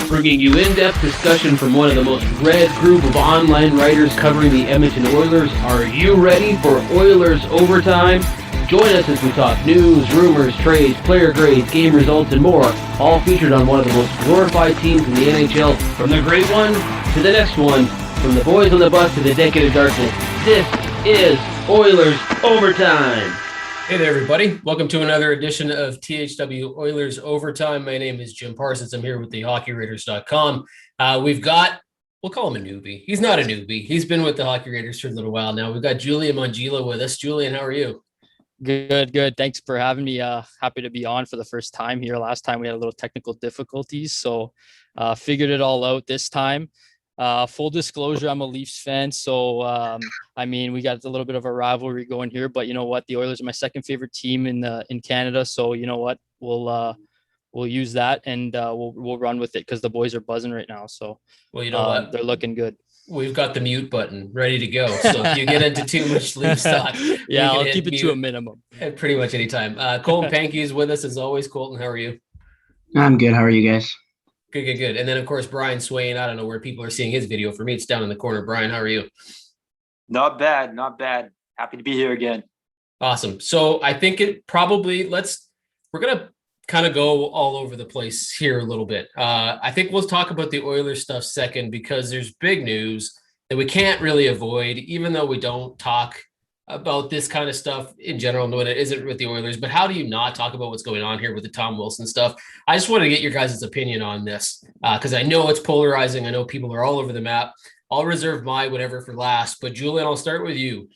bringing you in-depth discussion from one of the most read group of online writers covering the Edmonton Oilers. Are you ready for Oilers Overtime? Join us as we talk news, rumors, trades, player grades, game results, and more, all featured on one of the most glorified teams in the NHL, from the great one to the next one, from the boys on the bus to the decade of darkness. This is Oilers Overtime. Hey there, everybody. Welcome to another edition of THW Oilers Overtime. My name is Jim Parsons. I'm here with the HockeyRaiders.com. We'll call him a newbie. He's not a newbie. He's been with the Hockey Raiders for a little while now. We've got Julian Mongillo with us. Julian, how are you? Good. Thanks for having me. Happy to be on for the first time here. Last time we had a little technical difficulties, so figured it all out this time. Full disclosure, I'm a Leafs fan, so we got a little bit of a rivalry going here, but you know what? The Oilers are my second favorite team in Canada, so you know what? We'll use that and we'll run with it because the boys are buzzing right now. So well, you know what? They're looking good. We've got the mute button ready to go. So if you get into too much Leafs talk, yeah, I'll keep it to a minimum. At pretty much any time. Colton Pankiw is with us as always. Colton, how are you? I'm good. How are you guys? Good. And then, of course, Brian Swane. I don't know where people are seeing his video. For me, it's down in the corner. Brian, how are you? Not bad. Happy to be here again. Awesome. So I think it probably we're going to kind of go all over the place here a little bit. I think we'll talk about the Oilers stuff second because there's big news that we can't really avoid, even though we don't talk about this kind of stuff in general, when it isn't with the Oilers. But how do you not talk about what's going on here with the Tom Wilson stuff? I just want to get your guys' opinion on this because I know it's polarizing. I know people are all over the map. I'll reserve my whatever for last. But Julian, I'll start with you.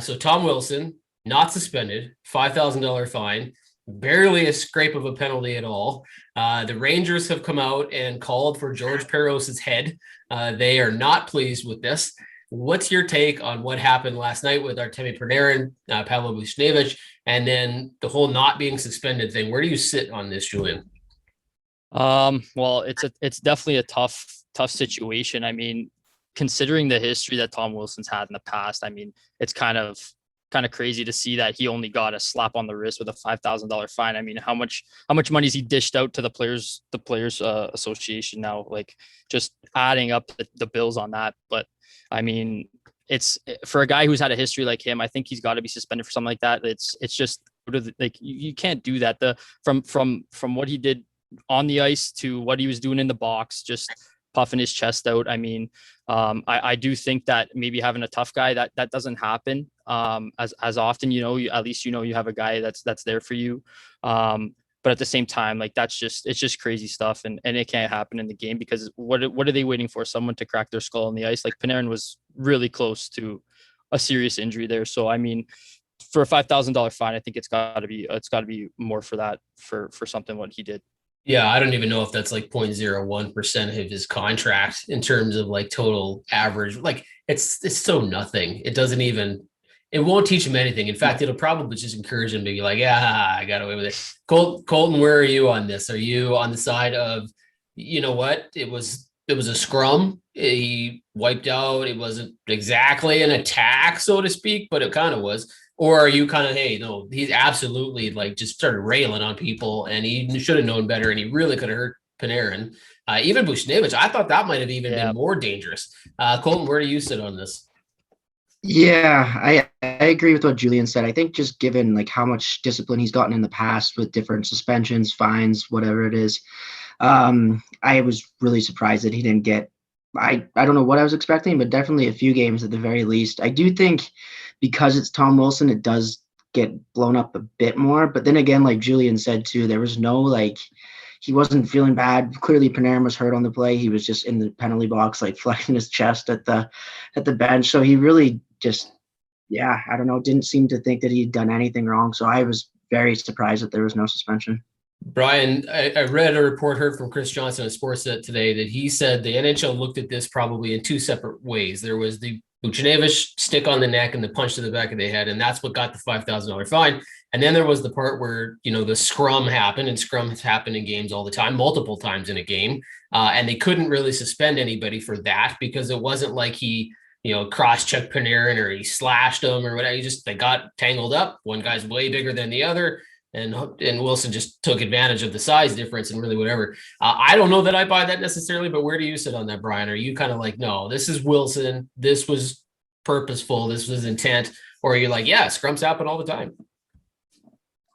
So Tom Wilson, not suspended, $5,000 fine, barely a scrape of a penalty at all. The Rangers have come out and called for George Parros' head. They are not pleased with this. What's your take on what happened last night with Artemi Panarin, Pavel Buchnevich, and then the whole not being suspended thing? Where do you sit on this, Julian? Well, it's definitely a tough situation. I mean, considering the history that Tom Wilson's had in the past, I mean, it's kind of crazy to see that he only got a slap on the wrist with a $5,000 fine. I mean, how much money is he dished out to the players association now? Like, just adding up the bills on that. But I mean, it's for a guy who's had a history like him, I think he's got to be suspended for something like that. It's just like you can't do that. From what he did on the ice to what he was doing in the box, just puffing his chest out. I mean, I do think that maybe having a tough guy that doesn't happen as often. You know, at least you have a guy that's there for you. But at the same time, like it's just crazy stuff, and it can't happen in the game because what are they waiting for? Someone to crack their skull on the ice? Like Panarin was really close to a serious injury there. So I mean, for a $5,000 fine, I think it's got to be more for that for something what he did. Yeah, I don't even know if that's like 0.01% of his contract in terms of like total average. Like it's so nothing. It won't teach him anything. In fact, it'll probably just encourage him to be like, yeah, I got away with it. Colton, where are you on this? Are you on the side of, you know what? It was a scrum. He wiped out. It wasn't exactly an attack, so to speak, but it kind of was. Or are you kind of, hey, no, he's absolutely like just started railing on people and he should have known better and he really could have hurt Panarin. Even Buchnevich, I thought that might have even been more dangerous. Colton, where do you sit on this? Yeah, I agree with what Julian said. I think just given like how much discipline he's gotten in the past with different suspensions, fines, whatever it is, I was really surprised that he didn't get, I don't know what I was expecting, but definitely a few games at the very least. I do think because it's Tom Wilson, it does get blown up a bit more. But then again, like Julian said too, there was no he wasn't feeling bad. Clearly Panarin was hurt on the play. He was just in the penalty box, like flexing his chest at the bench. So he really just, I don't know, didn't seem to think that he'd done anything wrong. So I was very surprised that there was no suspension. Brian, I read a report heard from Chris Johnson at Sportsnet today that he said the NHL looked at this probably in two separate ways. There was the Buchnevich stick on the neck and the punch to the back of the head, and that's what got the $5,000 fine. And then there was the part where, the scrum happened, and scrums happen in games all the time, multiple times in a game. And they couldn't really suspend anybody for that because it wasn't like he, cross-checked Panarin or he slashed him or whatever. They got tangled up. One guy's way bigger than the other. and Wilson just took advantage of the size difference and really whatever. I don't know that I buy that necessarily, but where do you sit on that, Brian? Are you kind of like, no, this is Wilson, this was purposeful, this was intent, or are you like, yeah, scrums happen all the time?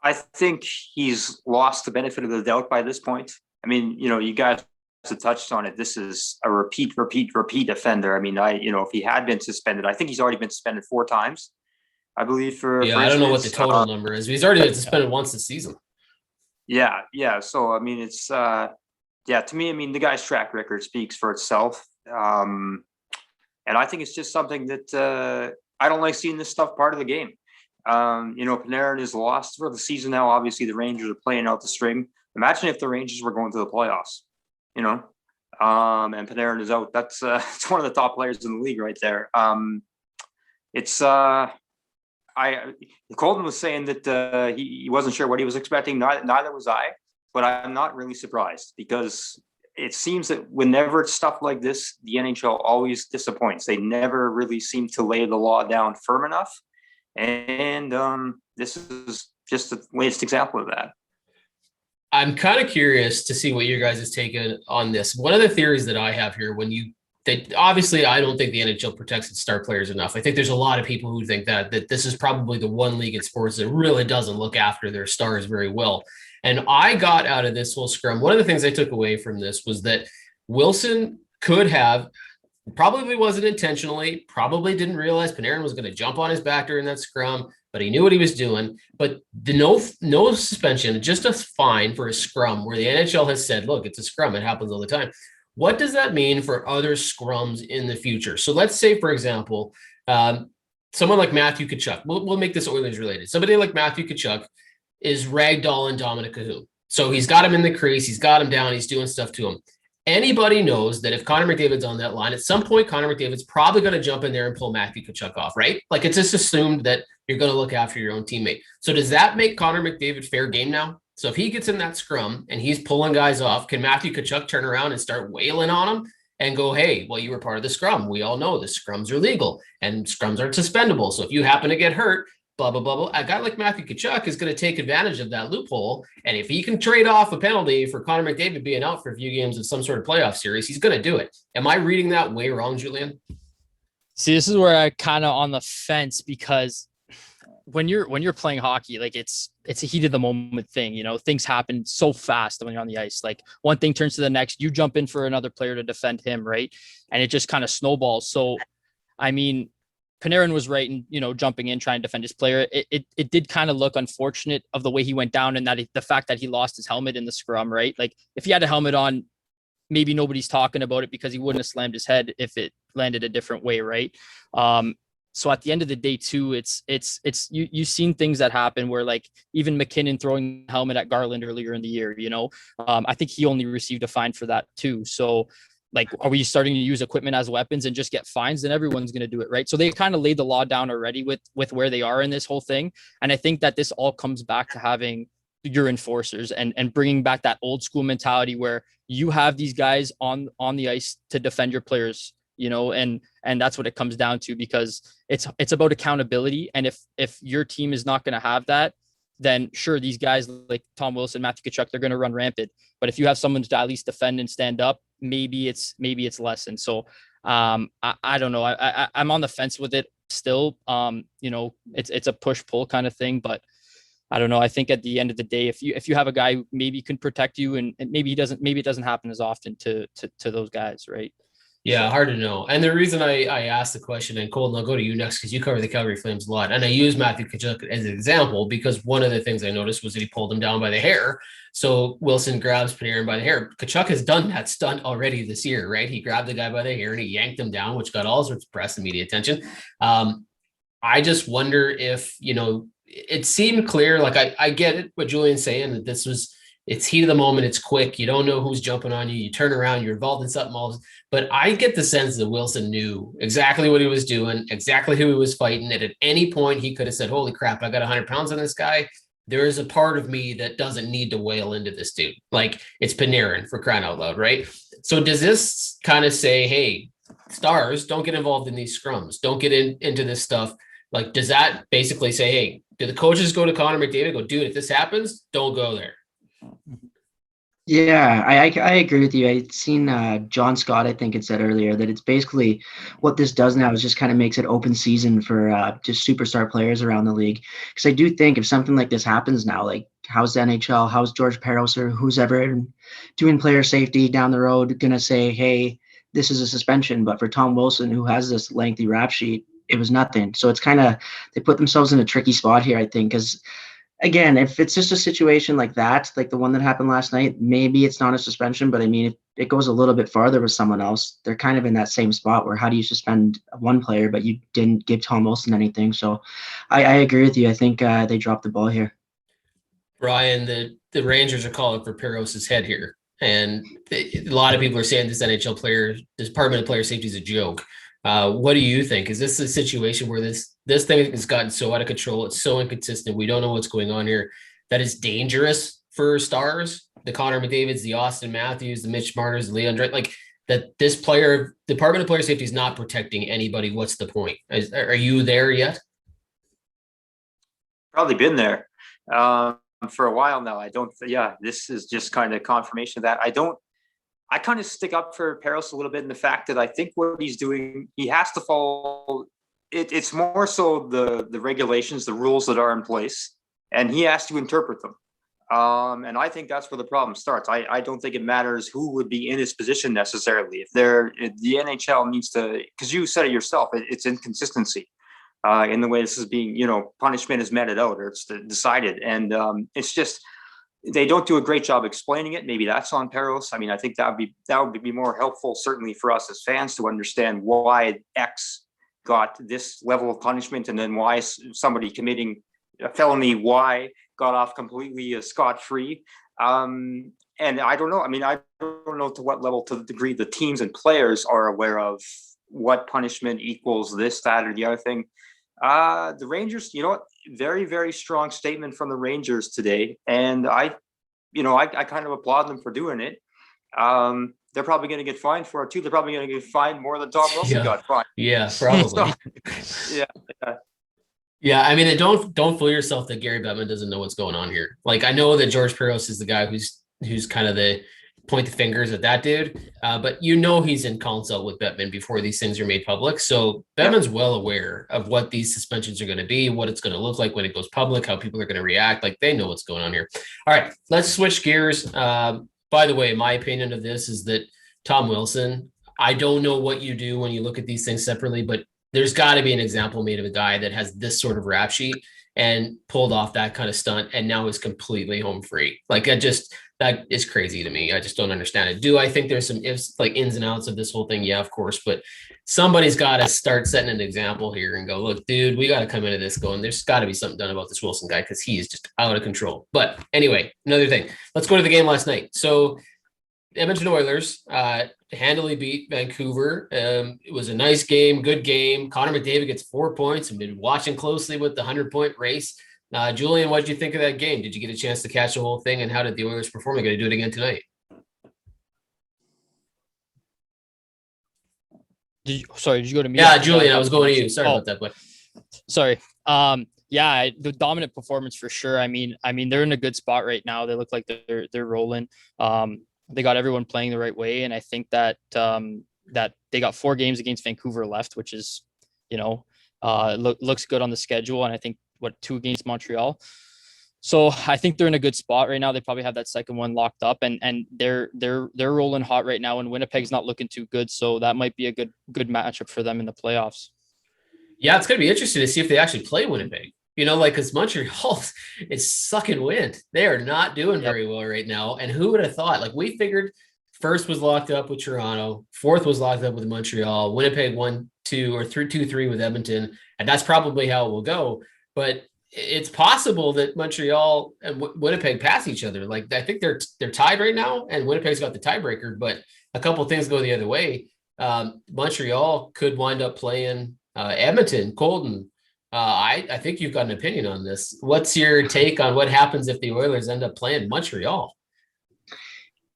I think he's lost the benefit of the doubt by this point. I mean, you guys have touched on it. This is a repeat offender. I mean, if he had been suspended, I think he's already been suspended 4 times. I believe I don't know what the total number is. He's already been suspended once this season. Yeah. So, I mean, it's, to me, I mean, the guy's track record speaks for itself. And I think it's just something that I don't like seeing this stuff part of the game. Panarin is lost for the season now. Obviously, the Rangers are playing out the string. Imagine if the Rangers were going to the playoffs, and Panarin is out. That's it's one of the top players in the league right there. Colton was saying that he wasn't sure what he was expecting. Neither was I, but I'm not really surprised because it seems that whenever it's stuff like this, the NHL always disappoints. They never really seem to lay the law down firm enough. And this is just the latest example of that. I'm kind of curious to see what your guys' take on this. One of the theories that I have here, obviously, I don't think the NHL protects its star players enough. I think there's a lot of people who think that this is probably the one league in sports that really doesn't look after their stars very well. And I got out of this whole scrum, one of the things I took away from this was that Wilson could have, probably wasn't intentionally, probably didn't realize Panarin was going to jump on his back during that scrum, but he knew what he was doing. But the no suspension, just a fine for a scrum where the NHL has said, look, it's a scrum. It happens all the time. What does that mean for other scrums in the future? So let's say, for example, someone like Matthew Tkachuk, we'll make this Oilers related. Somebody like Matthew Tkachuk is ragdolling Dominic Cahoon. So he's got him in the crease. He's got him down. He's doing stuff to him. Anybody knows that if Connor McDavid's on that line, at some point, Connor McDavid's probably going to jump in there and pull Matthew Tkachuk off, right? Like it's just assumed that you're going to look after your own teammate. So does that make Connor McDavid fair game now? So if he gets in that scrum and he's pulling guys off, can Matthew Tkachuk turn around and start wailing on him and go, hey, well, you were part of the scrum. We all know the scrums are legal and scrums aren't suspendable. So if you happen to get hurt, blah, blah, blah, blah. A guy like Matthew Tkachuk is going to take advantage of that loophole. And if he can trade off a penalty for Connor McDavid being out for a few games of some sort of playoff series, he's going to do it. Am I reading that way wrong, Julian? See, this is where I kind of on the fence because when you're playing hockey, like it's a heat of the moment thing, things happen so fast when you're on the ice. Like one thing turns to the next, you jump in for another player to defend him, right? And it just kind of snowballs. So, I mean, Panarin was right in, jumping in, trying to defend his player. It did kind of look unfortunate of the way he went down and that the fact that he lost his helmet in the scrum, right? Like if he had a helmet on, maybe nobody's talking about it because he wouldn't have slammed his head if it landed a different way, right? So at the end of the day too, it's you've seen things that happen where like even McKinnon throwing the helmet at Garland earlier in the year, I think he only received a fine for that too. So like, are we starting to use equipment as weapons and just get fines? Then everyone's going to do it, right? So they kind of laid the law down already with where they are in this whole thing. And I think that this all comes back to having your enforcers and bringing back that old school mentality where you have these guys on the ice to defend your players, and that's what it comes down to because it's about accountability. And if your team is not going to have that, then sure, these guys like Tom Wilson, Matthew Tkachuk, they're going to run rampant. But if you have someone to at least defend and stand up, maybe it's lessened. So I don't know. I'm on the fence with it still. It's a push pull kind of thing, but I don't know. I think at the end of the day, if you have a guy who maybe can protect you and maybe it doesn't happen as often to those guys, right? Yeah, hard to know. And the reason I asked the question, and Colton, I'll go to you next because you cover the Calgary Flames a lot. And I use Matthew Tkachuk as an example because one of the things I noticed was that he pulled him down by the hair. So Wilson grabs Panarin by the hair. Tkachuk has done that stunt already this year, right? He grabbed the guy by the hair and he yanked him down, which got all sorts of press and media attention. I just wonder if, it seemed clear. Like I get it, what Julian's saying, that it's heat of the moment. It's quick. You don't know who's jumping on you. You turn around, you're involved in something else. But I get the sense that Wilson knew exactly what he was doing, exactly who he was fighting. And at any point he could have said, holy crap, I got 100 pounds on this guy. There is a part of me that doesn't need to wail into this dude. Like it's Panarin, for crying out loud, right? So does this kind of say, hey, stars, don't get involved in these scrums. Don't get into this stuff. Like, does that basically say, hey, do the coaches go to Connor McDavid, go, dude, if this happens, don't go there? Yeah, I agree with you. I'd seen John Scott, I think it said earlier, that it's basically what this does now is just kind of makes it open season for just superstar players around the league. Because I do think if something like this happens now, like how's the NHL, how's George Peros or who's ever doing player safety down the road going to say, hey, this is a suspension. But for Tom Wilson, who has this lengthy rap sheet, it was nothing. So it's kind of, they put themselves in a tricky spot here, I think, because again, if it's just a situation like that, like the one that happened last night, maybe it's not a suspension, but I mean, if it goes a little bit farther with someone else, they're kind of in that same spot where how do you suspend one player, but you didn't give Tom Wilson anything. So I agree with you. I think they dropped the ball here. Brian, the Rangers are calling for Peros's head here. And a lot of people are saying this NHL player, this Department of Player Safety is a joke. What do you think? Is this a situation where this thing has gotten so out of control? It's so inconsistent. We don't know what's going on here. That is dangerous for stars. The Connor McDavids, the Austin Matthews, the Mitch Marners, the Leon Draisaitl, like that. This player, Department of Player Safety, is not protecting anybody. What's the point? Are you there yet? Probably been there for a while now. I don't. Yeah, this is just kind of confirmation of that. I kind of stick up for Peros a little bit in the fact that I think what he's doing, he has to follow it. It's more so the regulations, the rules that are in place, and he has to interpret them. And I think that's where the problem starts. I don't think it matters who would be in his position necessarily. If the NHL needs to, because you said it yourself, it's inconsistency in the way this is being, punishment is meted out or it's decided. And it's just, they don't do a great job explaining it. Maybe that's on Peros. I mean, I think that would be more helpful, certainly for us as fans, to understand why X got this level of punishment, and then why somebody committing a felony Y got off completely scot-free. And I don't know. I mean, I don't know to what level, to the degree the teams and players are aware of what punishment equals this, that, or the other thing. The Rangers, very, very strong statement from the Rangers today. And I kind of applaud them for doing it. They're probably going to get fined for it too. They're probably going to get fined more than Tom Wilson got fined. Yeah, probably. Yeah. I mean, don't fool yourself that Gary Bettman doesn't know what's going on here. Like, I know that George Peros is the guy who's kind of the point the fingers at that dude. But he's in consult with Bettman before these things are made public. So Bettman's well aware of what these suspensions are going to be, what it's going to look like when it goes public, how people are going to react. Like, they know what's going on here. All right, let's switch gears. By the way, my opinion of this is that Tom Wilson, I don't know what you do when you look at these things separately, but there's got to be an example made of a guy that has this sort of rap sheet and pulled off that kind of stunt and now is completely home free. Like, that is crazy to me. I just don't understand it. Do I think there's some ifs, like ins and outs of this whole thing? Yeah, of course. But somebody's got to start setting an example here and go, look, dude, we got to come into this going, there's got to be something done about this Wilson guy because he is just out of control. But anyway, another thing. Let's go to the game last night. So Edmonton Oilers handily beat Vancouver. It was a nice game, good game. Connor McDavid gets 4 points. I've been watching closely with the 100-point race. Julian, what did you think of that game? Did you get a chance to catch the whole thing? And how did the Oilers perform? They're going to do it again tonight. Did you go to me? Yeah, Julian, I was going to you. Sorry about that, but sorry. The dominant performance for sure. I mean, they're in a good spot right now. They look like they're rolling. They got everyone playing the right way, and I think that that they got 4 games against Vancouver left, which is, looks good on the schedule. And I think 2 against Montreal. So I think they're in a good spot right now. They probably have that second one locked up, and they're rolling hot right now. And Winnipeg's not looking too good, so that might be a good matchup for them in the playoffs. Yeah, it's going to be interesting to see if they actually play Winnipeg. Because Montreal is sucking wind. They are not doing very well right now. And who would have thought? Like, we figured first was locked up with Toronto, fourth was locked up with Montreal, Winnipeg 1-2 or 3-2-3 with Edmonton, and that's probably how it will go. But it's possible that Montreal and Winnipeg pass each other. Like, I think they're tied right now, and Winnipeg's got the tiebreaker. But a couple of things go the other way. Montreal could wind up playing Edmonton. Colton, I think you've got an opinion on this. What's your take on what happens if the Oilers end up playing Montreal?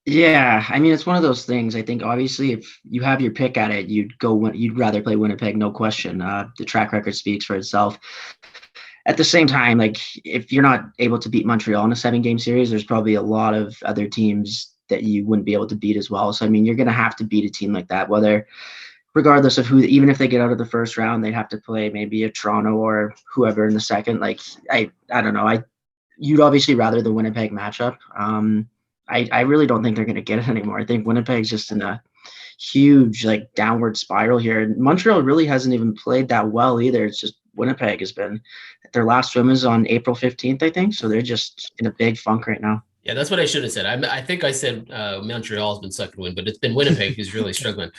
Yeah, I mean, it's one of those things. I think obviously, if you have your pick at it, you'd rather play Winnipeg, no question. The track record speaks for itself. At the same time, like if you're not able to beat Montreal in a 7-game series, there's probably a lot of other teams that you wouldn't be able to beat as well. So I mean, you're going to have to beat a team like that, whether regardless of who, even if they get out of the first round, they'd have to play maybe a Toronto or whoever in the second. Like I don't know. You'd obviously rather the Winnipeg matchup. I really don't think they're going to get it anymore. I think Winnipeg's just in a huge like downward spiral here. And Montreal really hasn't even played that well either. It's just Winnipeg has been. Their last swim is on April 15th, I think. So they're just in a big funk right now. Yeah, that's what I should have said. I think I said Montreal's been sucking wind, but it's been Winnipeg who's really struggling.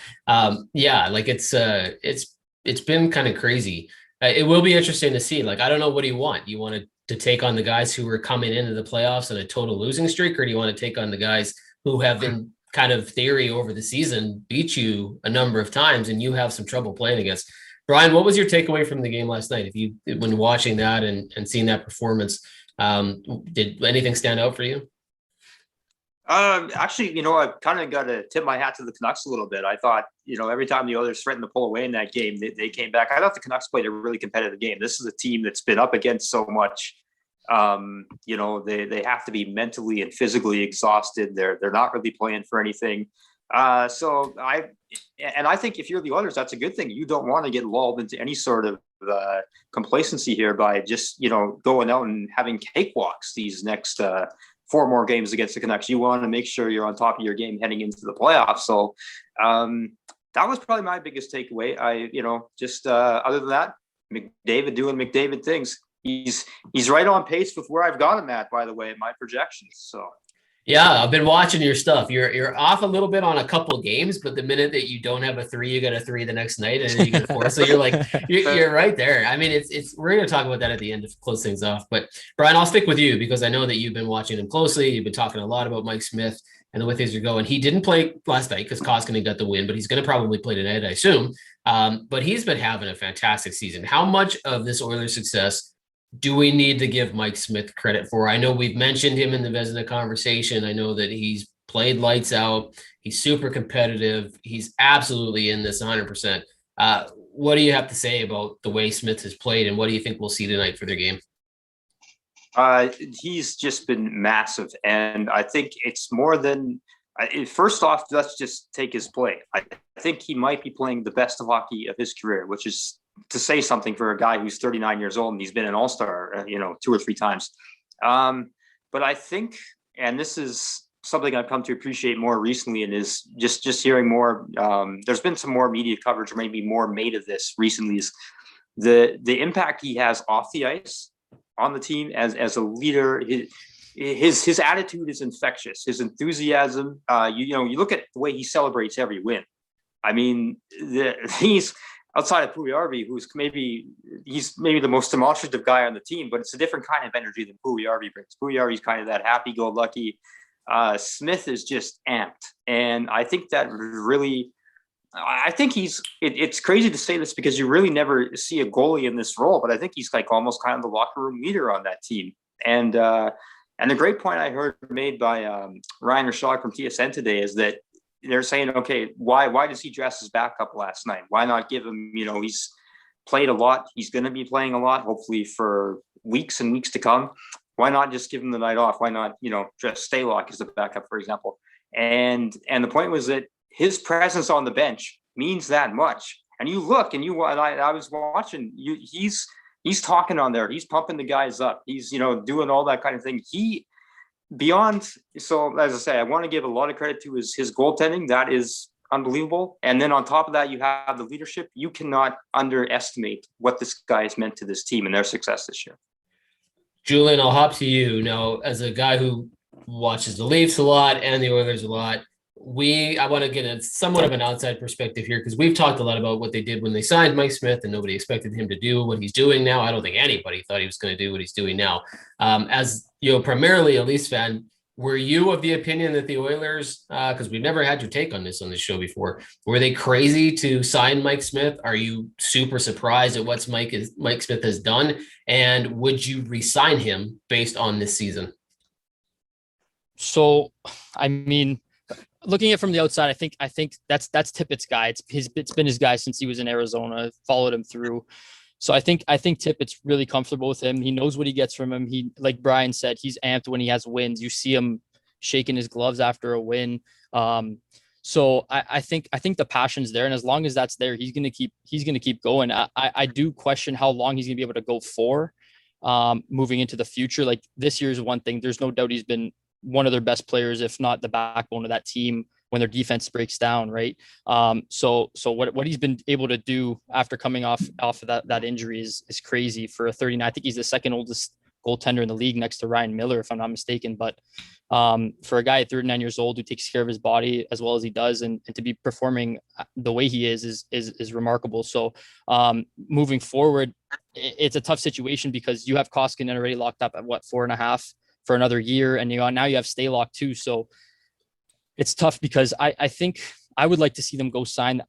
Yeah, like it's been kind of crazy. It will be interesting to see. Like, I don't know, what do you want? You want to take on the guys who are coming into the playoffs on a total losing streak, or do you want to take on the guys who have been kind of theory over the season, beat you a number of times, and you have some trouble playing against? Brian, what was your takeaway from the game last night? When watching that and seeing that performance, did anything stand out for you? Actually, I've kind of got to tip my hat to the Canucks a little bit. I thought, every time the Oilers threatened to pull away in that game, they came back. I thought the Canucks played a really competitive game. This is a team that's been up against so much. They have to be mentally and physically exhausted. They're not really playing for anything. So I think if you're the Oilers, that's a good thing. You don't want to get lulled into any sort of complacency here by just, going out and having cakewalks these next 4 more games against the Canucks. You want to make sure you're on top of your game heading into the playoffs. So that was probably my biggest takeaway. Other than that, McDavid doing McDavid things. He's right on pace with where I've got him at, by the way, in my projections. So. Yeah, I've been watching your stuff. You're off a little bit on a couple games, but the minute that you don't have a 3, you got a 3 the next night, and then you get a 4. So you're right there. I mean, it's we're going to talk about that at the end to close things off. But Brian, I'll stick with you because I know that you've been watching him closely. You've been talking a lot about Mike Smith and the way things are going. He didn't play last night because Koskinen got the win, but he's going to probably play tonight, I assume. But he's been having a fantastic season. How much of this Oilers success do we need to give Mike Smith credit for? I know we've mentioned him in the Vezina conversation. I know that he's played lights out. He's super competitive. He's absolutely in this 100%. What do you have to say about the way Smith has played, and what do you think we'll see tonight for their game? He's just been massive, and I think it's more than first off, let's just take his play. I think he might be playing the best of hockey of his career, which is to say something for a guy who's 39 years old and he's been an all-star, 2 or 3 times. But I think, and this is something I've come to appreciate more recently, and is just hearing more. There's been some more media coverage, or maybe more made of this recently, is the impact he has off the ice on the team as a leader. His attitude is infectious. His enthusiasm. You look at the way he celebrates every win. I mean, he's outside of Puljujarvi, he's maybe the most demonstrative guy on the team, but it's a different kind of energy than Puljujarvi brings. Puljujarvi's kind of that happy-go-lucky. Smith is just amped, and I think that really. I think it's crazy to say this because you really never see a goalie in this role, but I think he's like almost kind of the locker room leader on that team. And the great point I heard made by Ryan Rashog from TSN today is that they're saying, okay, why does he dress his backup last night? Why not give him, he's played a lot. He's going to be playing a lot, hopefully for weeks and weeks to come. Why not just give him the night off? Why not, dress Stalock as the backup, for example? And the point was that his presence on the bench means that much. And you look and I was watching he's talking on there. He's pumping the guys up. He's, doing all that kind of thing. So as I say, I want to give a lot of credit to his goaltending. That is unbelievable. And then on top of that, you have the leadership. You cannot underestimate what this guy has meant to this team and their success this year. Julian, I'll hop to you now. As a guy who watches the Leafs a lot and the Oilers a lot, I want to get a somewhat of an outside perspective here, because we've talked a lot about what they did when they signed Mike Smith, and nobody expected him to do what he's doing now. I don't think anybody thought he was going to do what he's doing now. As primarily a Leafs fan, were you of the opinion that the Oilers, because we've never had your take on this on this show before, were they crazy to sign Mike Smith? Are you super surprised at what Mike Smith has done? And would you re-sign him based on this season? So, I mean, looking at it from the outside, I think that's Tippett's guy. It's been his guy since he was in Arizona. Followed him through. So I think Tippett's really comfortable with him. He knows what he gets from him. He, like Brian said, he's amped when he has wins. You see him shaking his gloves after a win. So I think the passion's there, and as long as that's there, he's gonna keep going. I do question how long he's gonna be able to go for, moving into the future. Like this year's one thing. There's no doubt he's been one of their best players, if not the backbone of that team when their defense breaks down, right? So what he's been able to do after coming off of that injury is crazy for a 39. I think he's the second oldest goaltender in the league next to Ryan Miller, if I'm not mistaken. But for a guy at 39 years old who takes care of his body as well as he does, and to be performing the way he is remarkable. So moving forward, it's a tough situation because you have Koskinen already locked up at 4.5 for another year, and now you have Stalock too. So it's tough because I think I would like to see them go sign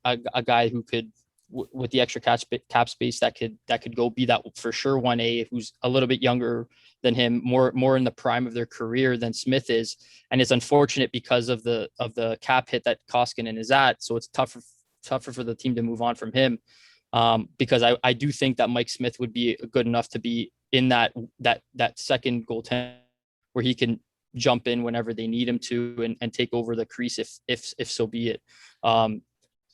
a guy who could, with the extra cap space, that could go be that for sure 1A, who's a little bit younger than him, more in the prime of their career than Smith is. And it's unfortunate because of the cap hit that Koskinen is at. So it's tougher for the team to move on from him. Because I do think that Mike Smith would be good enough to be in that second goaltender where he can jump in whenever they need him to and take over the crease if so be it.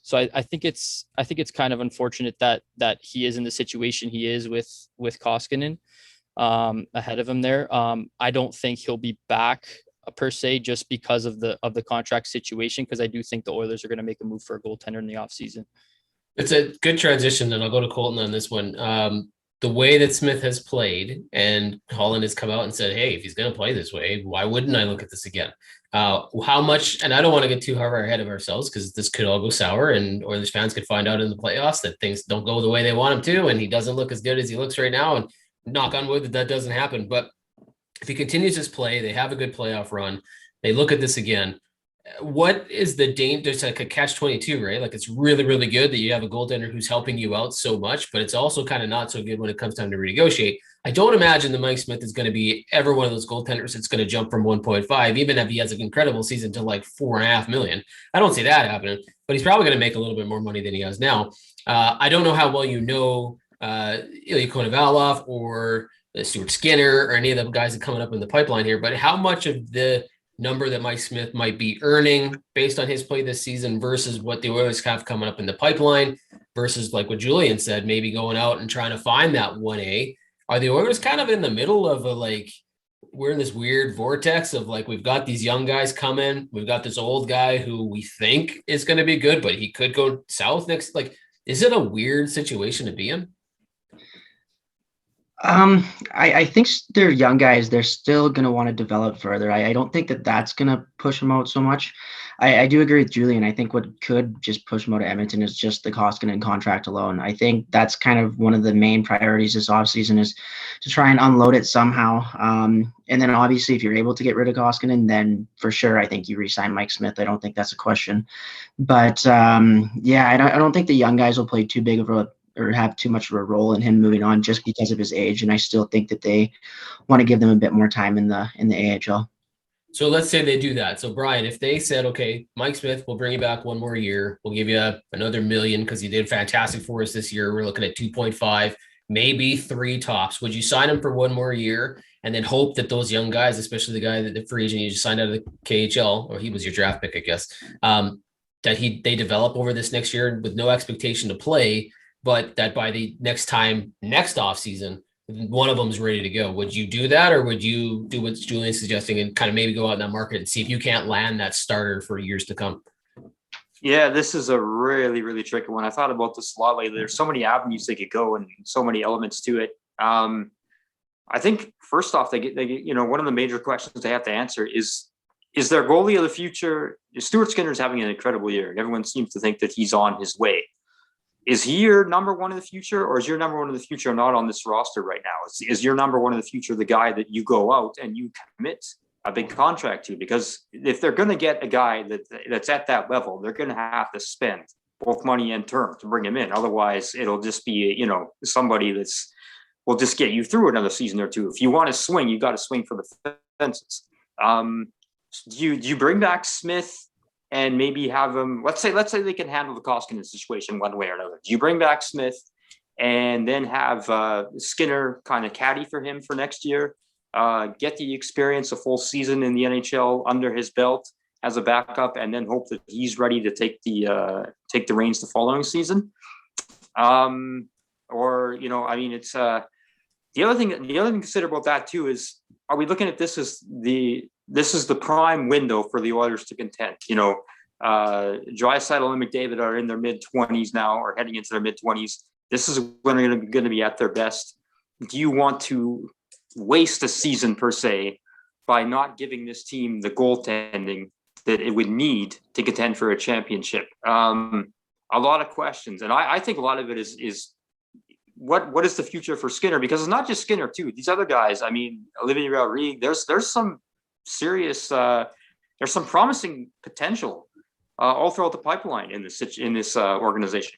So I think it's kind of unfortunate that he is in the situation he is with Koskinen ahead of him there. I don't think he'll be back per se just because of the contract situation, because I do think the Oilers are going to make a move for a goaltender in the offseason. It's a good transition, and I'll go to Colton on this one. The way that Smith has played, and Holland has come out and said, hey, if he's going to play this way, why wouldn't I look at this again? How much, and I don't want to get too far ahead of ourselves because this could all go sour, and Oilers fans could find out in the playoffs that things don't go the way they want him to, and he doesn't look as good as he looks right now, and knock on wood that doesn't happen. But if he continues his play, they have a good playoff run, they look at this again. What is the danger? There's like a catch-22, right? Like it's really, really good that you have a goaltender who's helping you out so much, but it's also kind of not so good when it comes time to renegotiate. I don't imagine that Mike Smith is going to be ever one of those goaltenders that's going to jump from 1.5, even if he has an incredible season, to like $4.5 million. I don't see that happening, but he's probably going to make a little bit more money than he has now. I don't know how well Ilya Konovalov or Stuart Skinner or any of the guys that are coming up in the pipeline here, but how much of the number that Mike Smith might be earning based on his play this season versus what the Oilers have coming up in the pipeline versus, like what Julian said, maybe going out and trying to find that 1A. Are the Oilers kind of in the middle of we're in this weird vortex of like, we've got these young guys coming, we've got this old guy who we think is going to be good, but he could go south next. Like, is it a weird situation to be in? I think they're young guys. They're still going to want to develop further. I don't think that's going to push them out so much. I do agree with Julian. I think what could just push them out of Edmonton is just the Koskinen contract alone. I think that's kind of one of the main priorities this offseason is to try and unload it somehow. And then obviously if you're able to get rid of Koskinen, then for sure, I think you re-sign Mike Smith. I don't think that's a question. But yeah, I don't think the young guys will play too big of a or have too much of a role in him moving on just because of his age. And I still think that they want to give them a bit more time in the AHL. So let's say they do that. So Brian, if they said, okay, Mike Smith, we'll bring you back one more year. We'll give you another $1 million because you did fantastic for us this year. We're looking at 2.5, maybe 3 tops. Would you sign him for one more year and then hope that those young guys, especially the guy that the free agent you just signed out of the KHL, or he was your draft pick, I guess, that they develop over this next year with no expectation to play, but that by the next offseason, one of them is ready to go? Would you do that, or would you do what Julian's suggesting and kind of maybe go out in that market and see if you can't land that starter for years to come? Yeah, this is a really, really tricky one. I thought about this a lot lately. There's so many avenues they could go and so many elements to it. I think first off, they get, one of the major questions they have to answer is their goalie of the future? Stuart Skinner's having an incredible year, and everyone seems to think that he's on his way. Is he your number one of the future, or is your number one of the future not on this roster right now? Is your number one of the future the guy that you go out and you commit a big contract to? Because if they're going to get a guy that's at that level, they're going to have to spend both money and term to bring him in. Otherwise, it'll just be, somebody will just get you through another season or two. If you want to swing, you got to swing for the fences. Do you bring back Smith and maybe have him? Let's say they can handle the Koskinen situation one way or another. Do you bring back Smith and then have Skinner kind of caddy for him for next year? Get the experience, a full season in the NHL under his belt as a backup, and then hope that he's ready to take the reins the following season. Or it's the other thing to consider about that too is, are we looking at this as this is the prime window for the Oilers to contend? Draisaitl and McDavid are in their mid-20s now, or heading into their mid-20s. This is when they're going to be at their best. Do you want to waste a season per se by not giving this team the goaltending that it would need to contend for a championship? A lot of questions, and I think a lot of it is what is the future for Skinner? Because it's not just Skinner too. These other guys, I mean, Olivier Rodrigue, there's some serious, there's some promising potential all throughout the pipeline in this organization.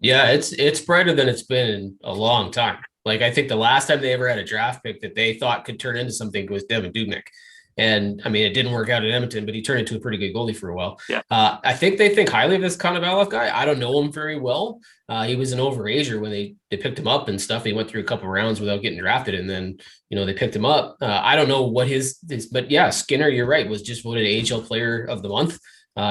Yeah, it's brighter than it's been in a long time. Like, I think the last time they ever had a draft pick that they thought could turn into something was Devin Dubnyk. And I mean, it didn't work out at Edmonton, but he turned into a pretty good goalie for a while. Yeah. I think they think highly of this Konovalov guy. I don't know him very well. He was an overager when they picked him up and stuff. He went through a couple of rounds without getting drafted, and then they picked him up. I don't know what his but yeah, Skinner, you're right, was just voted AHL Player of the Month.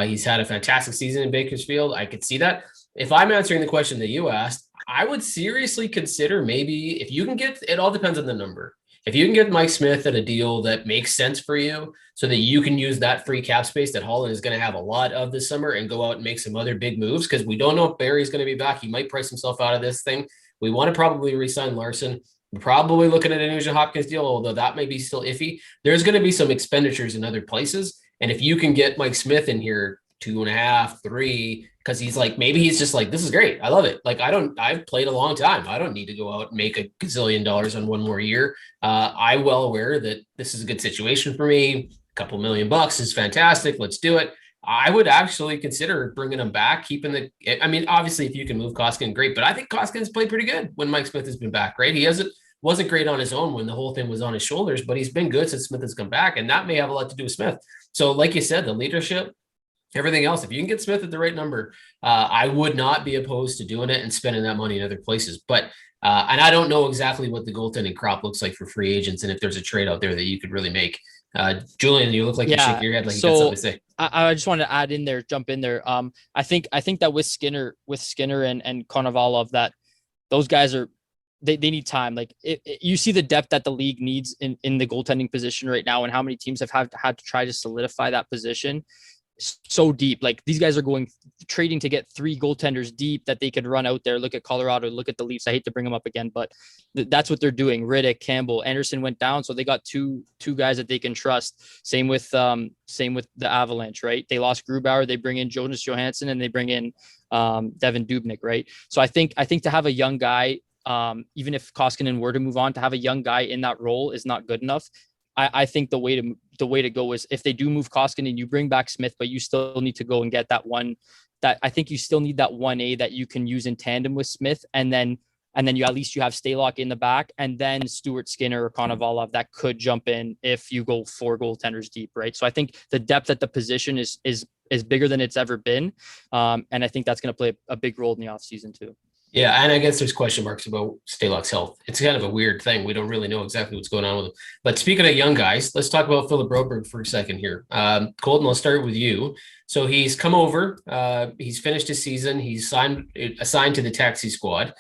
He's had a fantastic season in Bakersfield. I could see that. If I'm answering the question that you asked, I would seriously consider, maybe if you can get, it all depends on the number. If you can get Mike Smith at a deal that makes sense for you so that you can use that free cap space that Holland is going to have a lot of this summer and go out and make some other big moves, because we don't know if Barry's going to be back. He might price himself out of this thing. We want to probably re-sign Larson. We're probably looking at a Nugent Hopkins deal, although that may be still iffy. There's going to be some expenditures in other places. And if you can get Mike Smith in here 2.5, 3, because he's like, maybe he's just like, this is great. I love it. Like, I've played a long time. I don't need to go out and make $1 gazillion on one more year. I'm well aware that this is a good situation for me. A couple $1 million is fantastic. Let's do it. I would actually consider bringing him back, obviously if you can move Koskinen, great, but I think Koskinen's played pretty good when Mike Smith has been back, right? He wasn't great on his own when the whole thing was on his shoulders, but he's been good since Smith has come back, and that may have a lot to do with Smith. So like you said, the leadership, everything else, if you can get Smith at the right number, I would not be opposed to doing it and spending that money in other places. But and I don't know exactly what the goaltending crop looks like for free agents, and if there's a trade out there that you could really make. Julian, you look like you shake your head like you got something to say. I just wanted to add in there, jump in there. I think that with Skinner and Konovalov, that those guys they need time. Like you see the depth that the league needs in the goaltending position right now, and how many teams have had to try to solidify that position so deep. Like, these guys are trading to get 3 goaltenders deep that they could run out there. Look at Colorado, look at the Leafs. I hate to bring them up again, but that's what they're doing. Riddick, Campbell, Anderson went down, so they got two guys that they can trust. Same with the Avalanche, right? They lost Grubauer, they bring in Jonas Johansson, and they bring in Devin Dubnyk, right? So I think to have a young guy, even if Koskinen were to move on, to have a young guy in that role is not good enough. I think the way to go is, if they do move Koskinen, you bring back Smith, but you still need to go and get that one. That I think you still need that 1A that you can use in tandem with Smith, and then you at least you have Stalock in the back, and then Stuart, Skinner, or Konovalov that could jump in if you go 4 goaltenders deep, right? So I think the depth at the position is bigger than it's ever been, and I think that's going to play a big role in the offseason too. Yeah, and I guess there's question marks about Stalock's health. It's kind of a weird thing. We don't really know exactly what's going on with him. But speaking of young guys, let's talk about Philip Broberg for a second here. Colton, I'll start with you. So he's come over. He's finished his season. He's assigned to the taxi squad.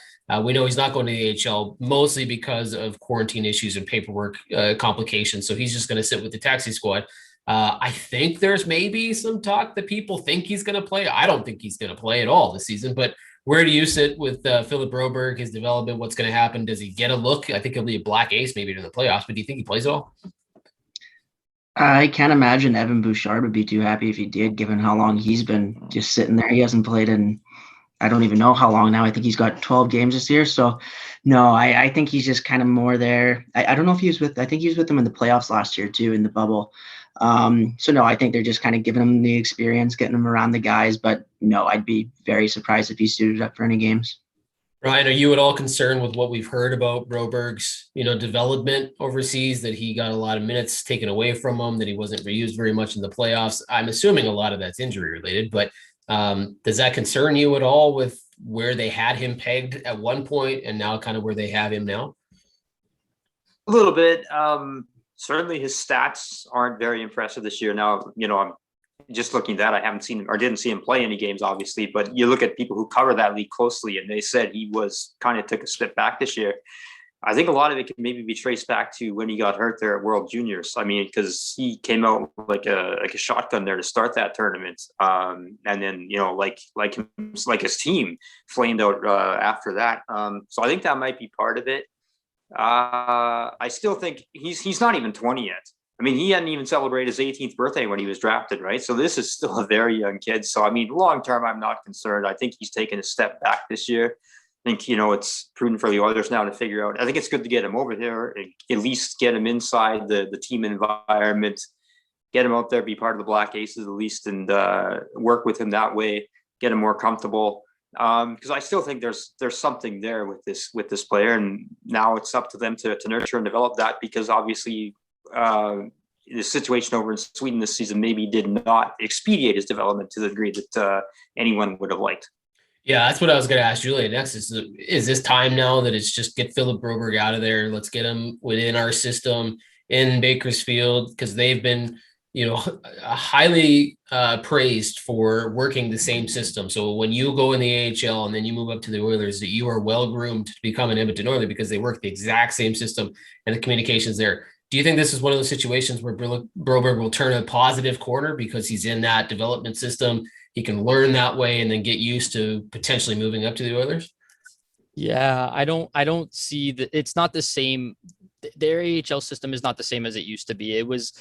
We know he's not going to the AHL, mostly because of quarantine issues and paperwork complications. So he's just going to sit with the taxi squad. I think there's maybe some talk that people think he's going to play. I don't think he's going to play at all this season, but where do you sit with Philip Broberg, his development? What's going to happen? Does he get a look? I think he'll be a black ace maybe in the playoffs, but do you think he plays at all? I can't imagine Evan Bouchard would be too happy if he did, given how long he's been just sitting there. He hasn't played in, I don't even know how long now. I think he's got 12 games this year. So, no, I think he's just kind of more there. I don't know if I think he was with them in the playoffs last year too, in the bubble. So no, I think they're just kind of giving him the experience, getting him around the guys. But no, I'd be very surprised if he suited up for any games. Ryan, are you at all concerned with what we've heard about Broberg's, development overseas, that he got a lot of minutes taken away from him, that he wasn't reused very much in the playoffs? I'm assuming a lot of that's injury related, but does that concern you at all with where they had him pegged at one point and now kind of where they have him now? A little bit. Certainly his stats aren't very impressive this year. Now, I'm just looking at that. I haven't seen or didn't see him play any games, obviously, but you look at people who cover that league closely and they said he was kind of took a step back this year. I think a lot of it can maybe be traced back to when he got hurt there at World Juniors. I mean, because he came out like a shotgun there to start that tournament, and then like his team flamed out after that. So I think that might be part of it. I still think he's not even 20 yet. I mean, he hadn't even celebrated his 18th birthday when he was drafted, right? So this is still a very young kid. So, I mean, long term, I'm not concerned. I think he's taken a step back this year. I think, it's prudent for the Oilers now to figure out. I think it's good to get him over there, at least get him inside the team environment, get him out there, be part of the Black Aces at least, and work with him that way, get him more comfortable. Because I still think there's something there with this player, and now it's up to them to nurture and develop that, because obviously the situation over in Sweden this season maybe did not expedite his development to the degree that anyone would have liked. Yeah, that's what I was going to ask Julia next. Is this time now that it's just get Philip Broberg out of there? Let's get him within our system in Bakersfield, because they've been, highly praised for working the same system. So when you go in the AHL and then you move up to the Oilers, that you are well groomed to become an Edmonton Oiler because they work the exact same system and the communication's there. Do you think this is one of those situations where Broberg will turn a positive corner because he's in that development system? He can learn that way and then get used to potentially moving up to the Oilers? Yeah, I don't see that. It's not the same. Their AHL system is not the same as it used to be. It was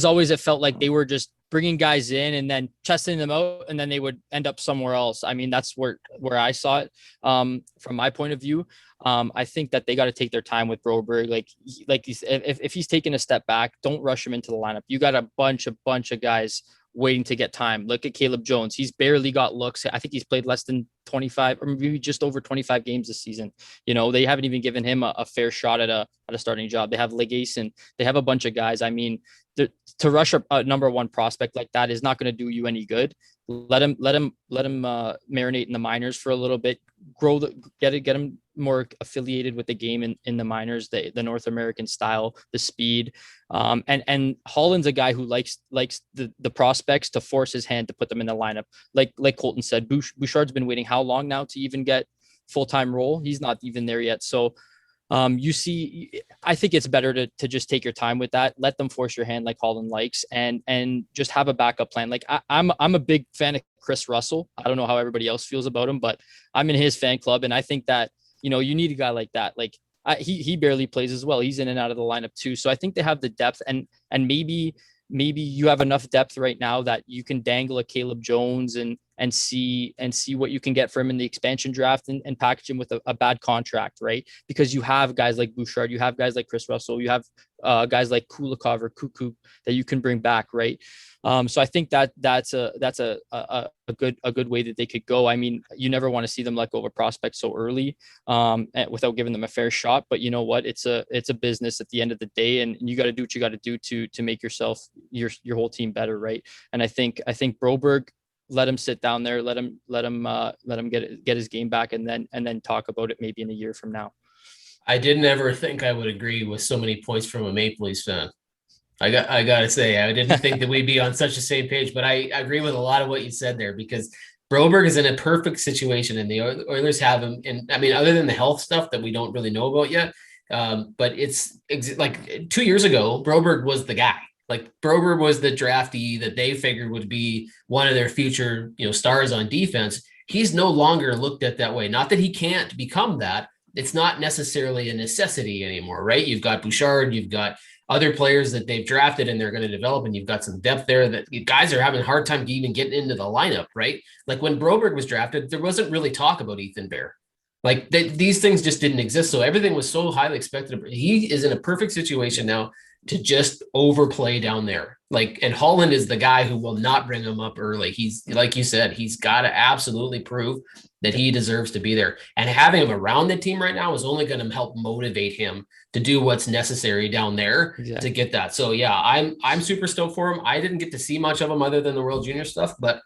always, it felt like they were just bringing guys in and then testing them out, and then they would end up somewhere else. I mean, that's where I saw it from my point of view. I think that they got to take their time with Broberg. If he's taking a step back, don't rush him into the lineup. You got a bunch of guys waiting to get time. Look at Caleb Jones. He's barely got looks. I think he's played less than 25 or maybe just over 25 games this season. They haven't even given him a fair shot at a starting job. They have Legason. They have a bunch of guys. I mean, to rush a number one prospect like that is not going to do you any good. Let him marinate in the minors for a little bit, get him more affiliated with the game in the minors, the North American style, the speed. And Holland's a guy who likes the prospects to force his hand to put them in the lineup. Like Colton said, Bouchard's been waiting how long now to even get full-time role? He's not even there yet. So I think it's better to just take your time with that. Let them force your hand like Holland likes, and just have a backup plan. Like I'm a big fan of Chris Russell. I don't know how everybody else feels about him, but I'm in his fan club, and I think that you need a guy like that. Like he barely plays as well. He's in and out of the lineup too. So I think they have the depth, and maybe you have enough depth right now that you can dangle a Caleb Jones and see what you can get for him in the expansion draft and package him with a bad contract, right? Because you have guys like Bouchard, you have guys like Chris Russell, you have guys like Kulikov or Cuckoo that you can bring back, right? So I think that's a good way that they could go. I mean, you never want to see them let go of a prospect so early without giving them a fair shot. But you know what? It's a business at the end of the day, and you got to do what you got to do to make yourself your whole team better, right? And I think Broberg, let him sit down there, let him get his game back, and then talk about it maybe in a year from now. I didn't ever think I would agree with so many points from a Maple Leafs fan. I got to say, I didn't think that we'd be on such the same page, but I agree with a lot of what you said there, because Broberg is in a perfect situation, and the Oilers have him. And I mean, other than the health stuff that we don't really know about yet, but it's like 2 years ago, Broberg was the guy. Like Broberg was the draftee that they figured would be one of their future, stars on defense. He's no longer looked at that way. Not that he can't become that. It's not necessarily a necessity anymore, right? You've got Bouchard, you've got other players that they've drafted and they're going to develop, and you've got some depth there that guys are having a hard time even getting into the lineup, right? Like when Broberg was drafted, there wasn't really talk about Ethan Bear. Like these things just didn't exist. So everything was so highly expected. He is in a perfect situation now to just overplay down there. Like, and Holland is the guy who will not bring him up early. He's, like you said, he's got to absolutely prove that he deserves to be there. And having him around the team right now is only going to help motivate him to do what's necessary down there to get that. So yeah, I'm super stoked for him. I didn't get to see much of him other than the World Junior stuff, but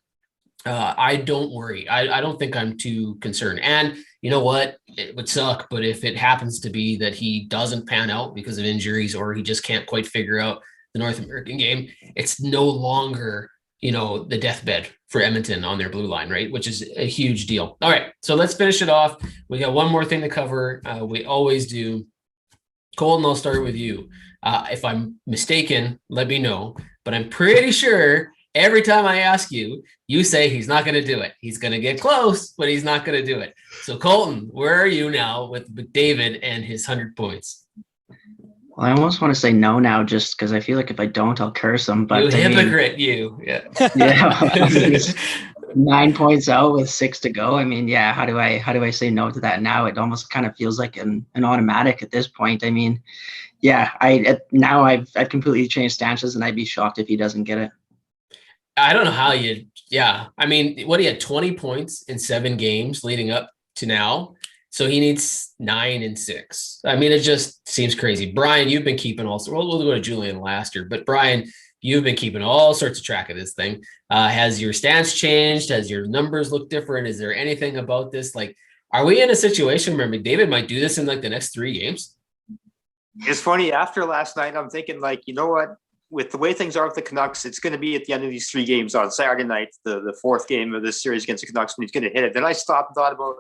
I don't worry. I don't think I'm too concerned. And you know what? It would suck, but if it happens to be that he doesn't pan out because of injuries or he just can't quite figure out the North American game, it's no longer, the deathbed for Edmonton on their blue line, right? Which is a huge deal. All right, so let's finish it off. We got one more thing to cover. We always do. Colton, I'll start with you. If I'm mistaken, let me know. But I'm pretty sure every time I ask you, you say he's not going to do it. He's going to get close, but he's not going to do it. So Colton, where are you now with McDavid and his 100 points? Well, I almost want to say no now, just because I feel like if I don't, I'll curse him. But you hypocrite, you. Yeah. Yeah. I mean, he's 9 points out with 6 to go. I mean, yeah. How do I say no to that now? It almost kind of feels like an automatic at this point. I mean, yeah. I've completely changed stances, and I'd be shocked if he doesn't get it. I don't know how I mean, he had 20 points in 7 games leading up to now. So he needs 9 and 6. I mean, it just seems crazy. Brian, you've been keeping we'll go to Julian last year, but Brian, you've been keeping all sorts of track of this thing. Has your stance changed? Has your numbers look different? Is there anything about this? Like, are we in a situation where McDavid might do this in like the next 3 games? It's funny. After last night, I'm thinking like, you know what? With the way things are with the Canucks, it's going to be at the end of these 3 games on Saturday night, the 4th game of this series against the Canucks, when he's going to hit it. Then I stopped and thought about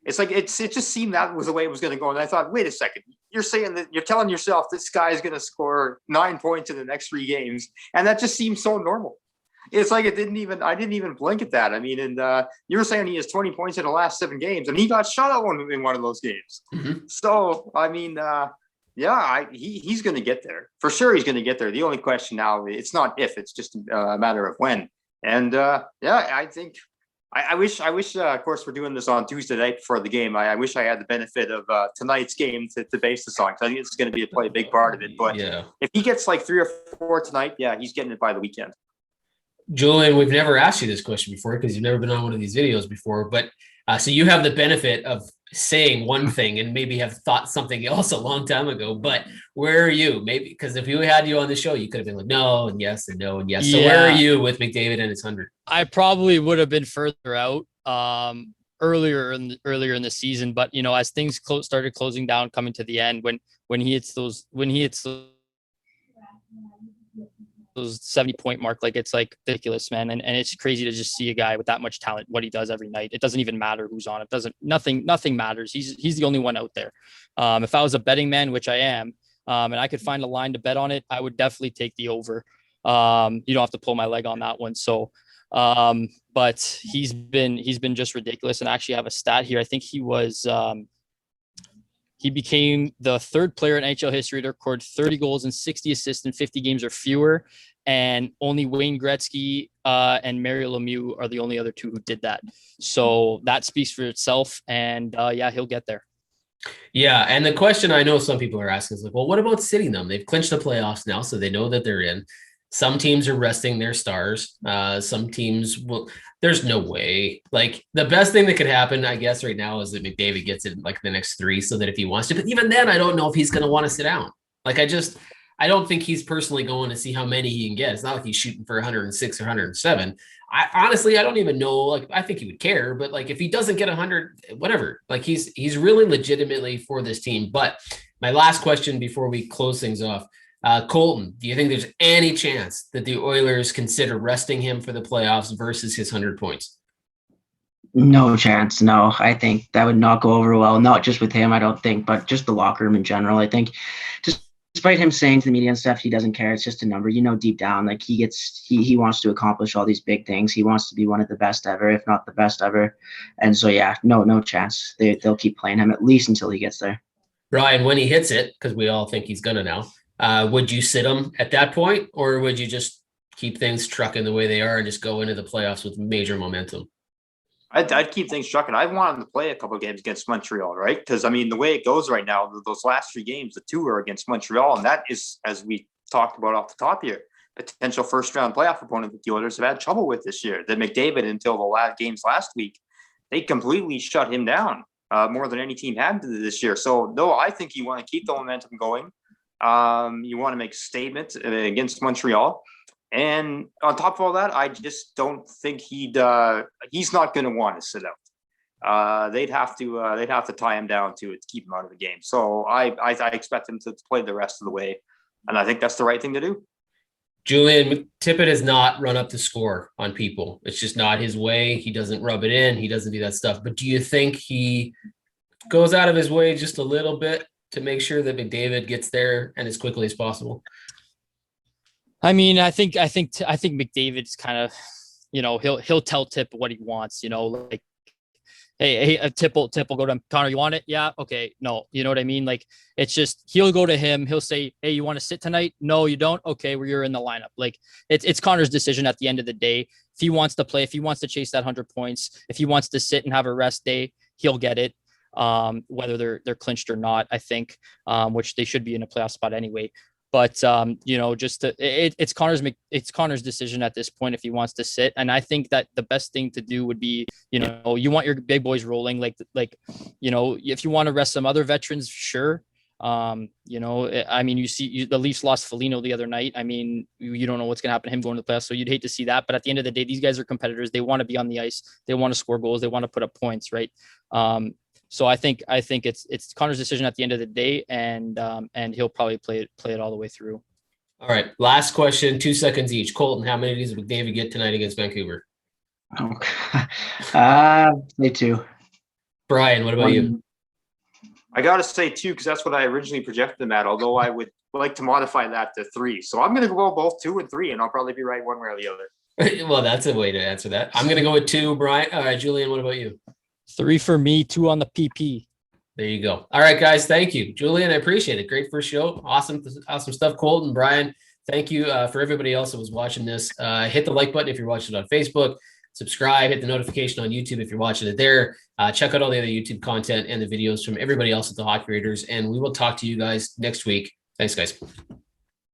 it's like it just seemed that was the way it was going to go. And I thought, wait a second, you're saying that you're telling yourself this guy is going to score 9 points in the next 3 games. And that just seems so normal. It's like I didn't even blink at that. I mean, and you were saying he has 20 points in the last 7 games, and he got shut out in one of those games. Mm-hmm. So, I mean, he's going to get there. For sure he's going to get there. The only question now, it's not if, it's just a matter of when. And I think I wish, of course, we're doing this on Tuesday night before the game. I wish I had the benefit of tonight's game to base this on, because I think it's going to play a big part of it. But if he gets like 3 or 4 tonight, he's getting it by the weekend. Julian, we've never asked you this question before because you've never been on one of these videos before, but so you have the benefit of saying one thing and maybe have thought something else a long time ago, but where are you? Maybe because if you had you on the show, you could have been like, no, and yes, and no, and yes. So where are you with McDavid and his 100? I probably would have been further out earlier in the season, but as things started closing down, coming to the end, when he hits those 70-point mark, like it's like ridiculous, man. And it's crazy to just see a guy with that much talent, what he does every night. It doesn't even matter who's on it. Nothing matters. He's the only one out there. If I was a betting man, which I am, and I could find a line to bet on it, I would definitely take the over. You don't have to pull my leg on that one. So, but he's been just ridiculous. And I actually have a stat here. I think he became the 3rd player in NHL history to record 30 goals and 60 assists in 50 games or fewer. And only Wayne Gretzky and Mario Lemieux are the only other 2 who did that. So that speaks for itself. And he'll get there. Yeah. And the question I know some people are asking is like, well, what about sitting them? They've clinched the playoffs now, so they know that they're in. Some teams are resting their stars. Some teams will. There's no way. Like, the best thing that could happen, I guess, right now is that McDavid gets it like the next 3, so that if he wants to. But even then, I don't know if he's going to want to sit down. Like, I don't think he's personally going to see how many he can get. It's not like he's shooting for 106 or 107. I don't even know. Like, I think he would care, but like, if he doesn't get 100, whatever. Like, he's really legitimately for this team. But my last question before we close things off. Colton, do you think there's any chance that the Oilers consider resting him for the playoffs versus his 100 points? No chance. No, I think that would not go over well. Not just with him, I don't think, but just the locker room in general. I think just despite him saying to the media and stuff, he doesn't care. It's just a number, deep down, like he wants to accomplish all these big things. He wants to be one of the best ever, if not the best ever. And so, no chance. They'll keep playing him at least until he gets there. Brian, when he hits it, because we all think he's going to now, would you sit him at that point, or would you just keep things trucking the way they are and just go into the playoffs with major momentum? I'd keep things trucking. I want him to play a couple of games against Montreal, right? Because I mean, the way it goes right now, those last 3 games, the 2 are against Montreal, and that is, as we talked about off the top here, potential first-round playoff opponent that the Oilers have had trouble with this year. That McDavid, until the last games last week, they completely shut him down more than any team had this year. So, no, I think you want to keep the momentum going. You want to make a statement against Montreal. And on top of all that, I just don't think he's not going to want to sit out. They'd have to tie him down to keep him out of the game. So I expect him to play the rest of the way, and I think that's the right thing to do. Julian, Tippett has not run up the score on people. It's just not his way. He doesn't rub it in. He doesn't do that stuff. But do you think he goes out of his way just a little bit to make sure that McDavid gets there and as quickly as possible? I mean, I think McDavid's kind of, he'll tell Tip what he wants, like, hey, Tip will go to him. Connor, you want it? Yeah. Okay. No, you know what I mean? Like, it's just, he'll go to him. He'll say, hey, you want to sit tonight? No, you don't. Okay. Well, you're in the lineup. Like, it's Connor's decision at the end of the day. If he wants to play, if he wants to chase that 100 points, if he wants to sit and have a rest day, he'll get it. Whether they're clinched or not, I think, which they should be in a playoff spot anyway. But it's Connor's decision at this point if he wants to sit. And I think that the best thing to do would be, you want your big boys rolling, like if you want to rest some other veterans, sure. I mean, the Leafs lost Foligno the other night. I mean, you don't know what's going to happen to him going to the playoffs, so you'd hate to see that. But at the end of the day, these guys are competitors. They want to be on the ice. They want to score goals. They want to put up points, right? So I think it's Connor's decision at the end of the day, and he'll probably play it all the way through. All right, last question, 2 seconds each. Colton, how many does McDavid get tonight against Vancouver? Say 2. Brian, what about you? I got to say 2 because that's what I originally projected them at. Although I would like to modify that to 3, so I'm going to go both 2 and 3, and I'll probably be right one way or the other. Well, that's a way to answer that. I'm going to go with 2. Brian, Julian, what about you? 3 for me, 2 on the PP. There you go. All right, guys. Thank you. Julian, I appreciate it. Great first show. Awesome stuff. Colton, Brian, thank you for everybody else that was watching this. Hit the like button if you're watching it on Facebook. Subscribe, hit the notification on YouTube if you're watching it there. Check out all the other YouTube content and the videos from everybody else at the Hockey Raiders. And we will talk to you guys next week. Thanks, guys.